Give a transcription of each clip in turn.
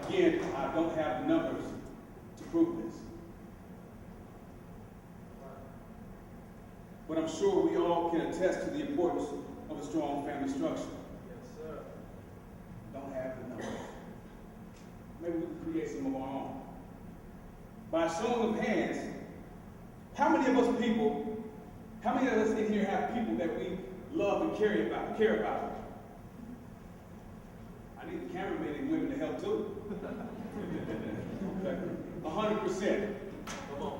Again, I don't have the numbers to prove this. But I'm sure we all can attest to the importance of a strong family structure. Yes, sir. Don't have the numbers. Maybe we can create some of our own. By a showing of hands, how many of us in here have people that we love and care about? I need the cameramen and women to help too. 100%. Come on.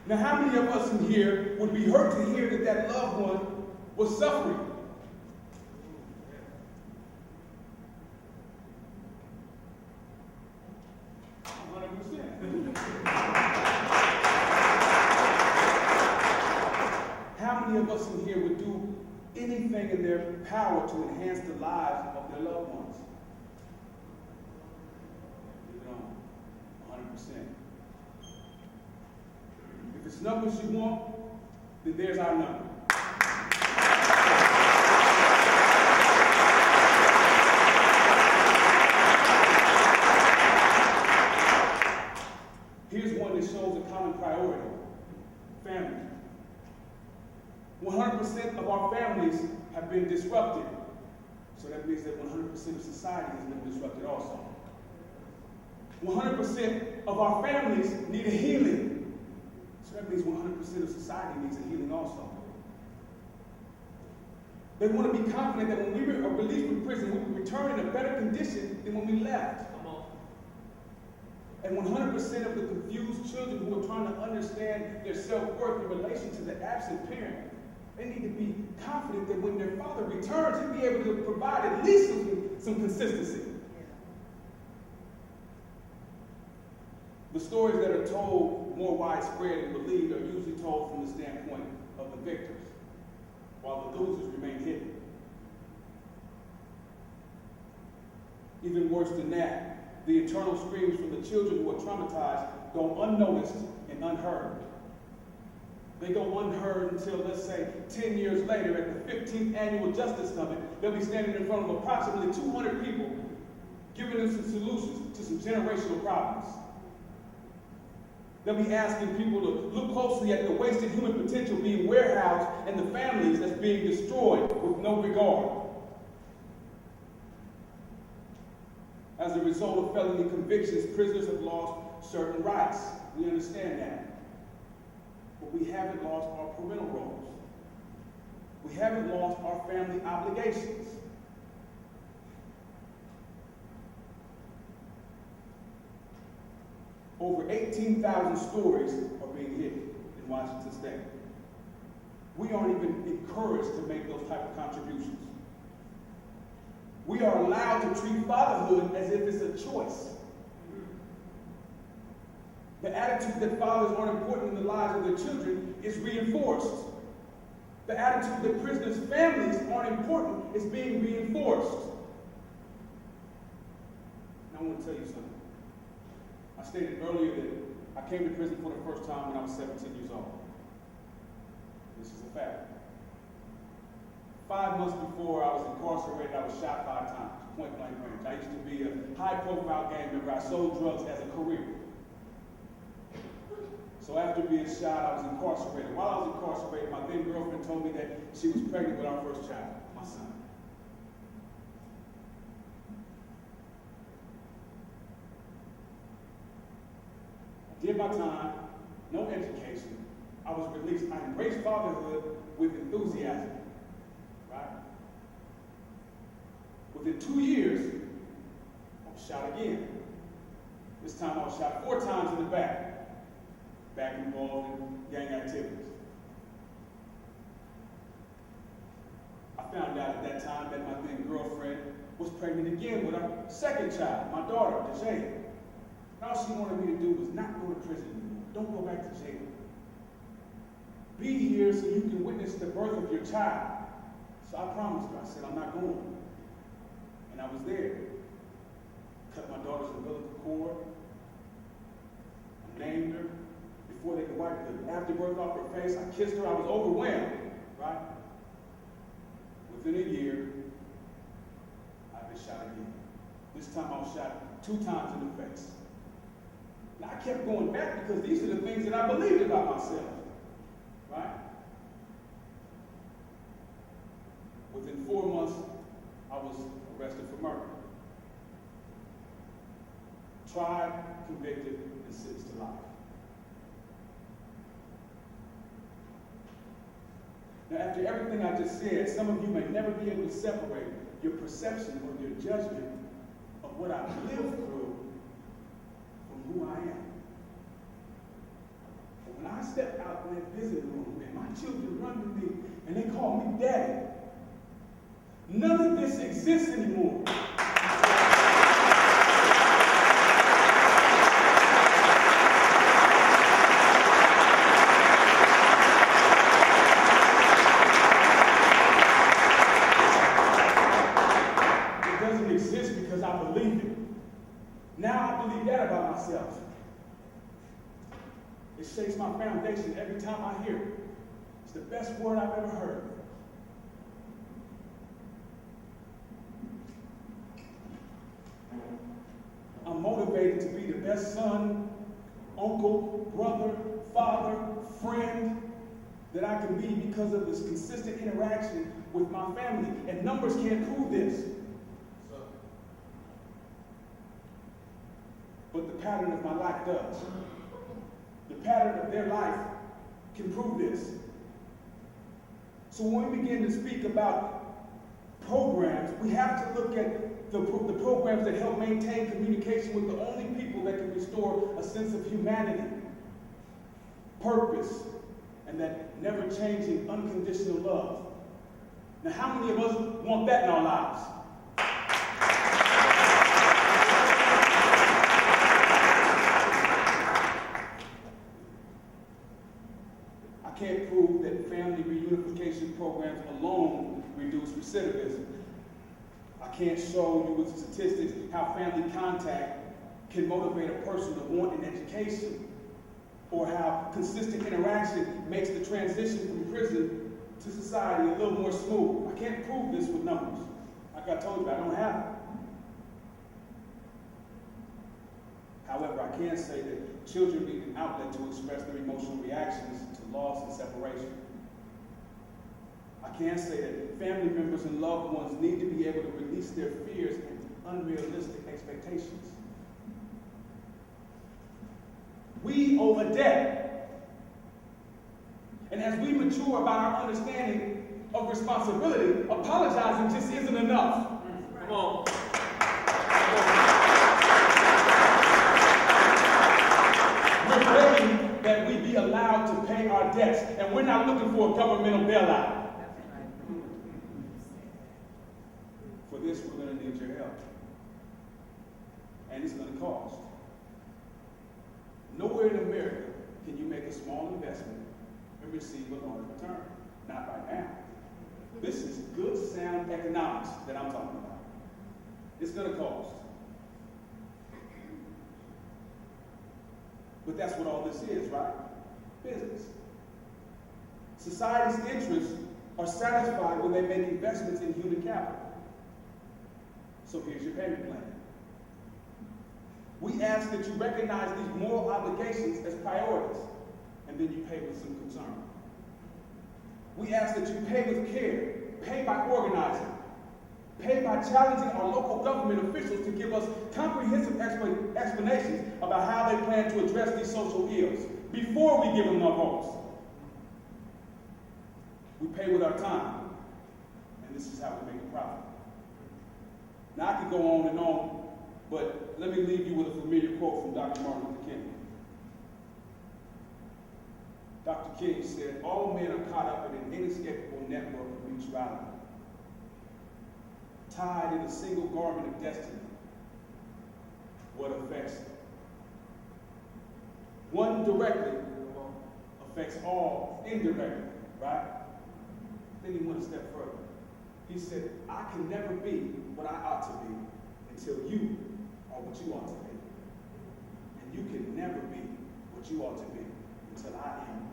Now, how many of us in here would be hurt to hear that that loved one was suffering? How many of us in here would do anything in their power to enhance the lives of their loved ones? Leave it on. 100%. If it's numbers you want, then there's our number. Here's one that shows a common priority. Family. 100% of our families have been disrupted. So that means that 100% of society has been disrupted also. 100% of our families need a healing. So that means 100% of society needs a healing also. They want to be confident that when we are released from prison, we will return in a better condition than when we left. And 100% of the confused children who are trying to understand their self-worth in relation to the absent parent, they need to be confident that when their father returns, he'll be able to provide at least some consistency. The stories that are told more widespread and believed are usually told from the standpoint of the victors, while the losers remain hidden. Even worse than that, the eternal screams from the children who are traumatized go unnoticed and unheard. They go unheard until, let's say, 10 years later at the 15th Annual Justice Summit, they'll be standing in front of approximately 200 people, giving them some solutions to some generational problems. They'll be asking people to look closely at the wasted human potential being warehoused and the families that's being destroyed with no regard. As a result of felony convictions, prisoners have lost certain rights. We understand that. But we haven't lost our parental roles. We haven't lost our family obligations. Over 18,000 stories are being hidden in Washington State. We aren't even encouraged to make those type of contributions. We are allowed to treat fatherhood as if it's a choice. The attitude that fathers aren't important in the lives of their children is reinforced. The attitude that prisoners' families aren't important is being reinforced. Now I want to tell you something. I stated earlier that I came to prison for the first time when I was 17 years old. This is a fact. 5 months before I was incarcerated, I was shot 5 times, point blank range. I used to be a high-profile gang member. I sold drugs as a career. So after being shot, I was incarcerated. While I was incarcerated, my then girlfriend told me that she was pregnant with our first child, my son. I did my time, no education. I was released. I embraced fatherhood with enthusiasm. Right? Within 2 years, I was shot again. This time I was shot 4 times in the back involved in gang activities. I found out at that time that my then girlfriend was pregnant again with our second child, my daughter, Derrick. And all she wanted me to do was not go to prison anymore. Don't go back to jail. Be here so you can witness the birth of your child. So I promised her. I said, I'm not going. And I was there. Cut my daughter's umbilical cord. I named her before they could wipe the afterbirth off her face. I kissed her. I was overwhelmed, right? Within a year, I've been shot again. This time I was shot 2 times in the face. Now I kept going back because these are the things that I believed about myself, right? Within 4 months, I was arrested for murder. Tried, convicted, and sentenced to life. Now, after everything I just said, some of you may never be able to separate your perception or your judgment of what I've lived through from who I am. But when I step out in that visiting room and my children run to me and they call me daddy, none of this exists anymore. I believe it. Now I believe that about myself. It shakes my foundation every time I hear it. It's the best word I've ever heard. I'm motivated to be the best son, uncle, brother, father, friend that I can be because of this consistent interaction with my family. And numbers can't prove this. But the pattern of my life does. The pattern of their life can prove this. So when we begin to speak about programs, we have to look at the programs that help maintain communication with the only people that can restore a sense of humanity, purpose, and that never-changing, unconditional love. Now, how many of us want that in our lives? I can't prove that family reunification programs alone reduce recidivism. I can't show you with statistics how family contact can motivate a person to want an education, or how consistent interaction makes the transition from prison to society a little more smooth. I can't prove this with numbers. Like I told you, I don't have it. However, I can say that children need an outlet to express their emotional reactions to loss and separation. I can say that family members and loved ones need to be able to release their fears and unrealistic expectations. We owe a debt. And as we mature about our understanding of responsibility, apologizing just isn't enough. Come on. We're begging that we be allowed to pay our debts, and we're not looking for a governmental bailout. For this, we're going to need your help. And it's going to cost. Nowhere in America can you make a small investment and receive a large return. Not right now. This is good, sound economics that I'm talking about. It's going to cost. But that's what all this is, right? Business. Society's interests are satisfied when they make investments in human capital. So here's your payment plan. We ask that you recognize these moral obligations as priorities, and then you pay with some concern. We ask that you pay with care, pay by organizing, pay by challenging our local government officials to give us comprehensive explanations about how they plan to address these social ills before we give them our votes. We pay with our time, and this is how we make a profit. Now, I could go on and on, but let me leave you with a familiar quote from Dr. Martin Luther King. Dr. King said, "All men are caught up in an inescapable network of mutuality, tied in a single garment of destiny. What affects one directly affects all indirectly," right? Then he went a step further. He said, "I can never be what I ought to be until you are what you ought to be. And you can never be what you ought to be until I am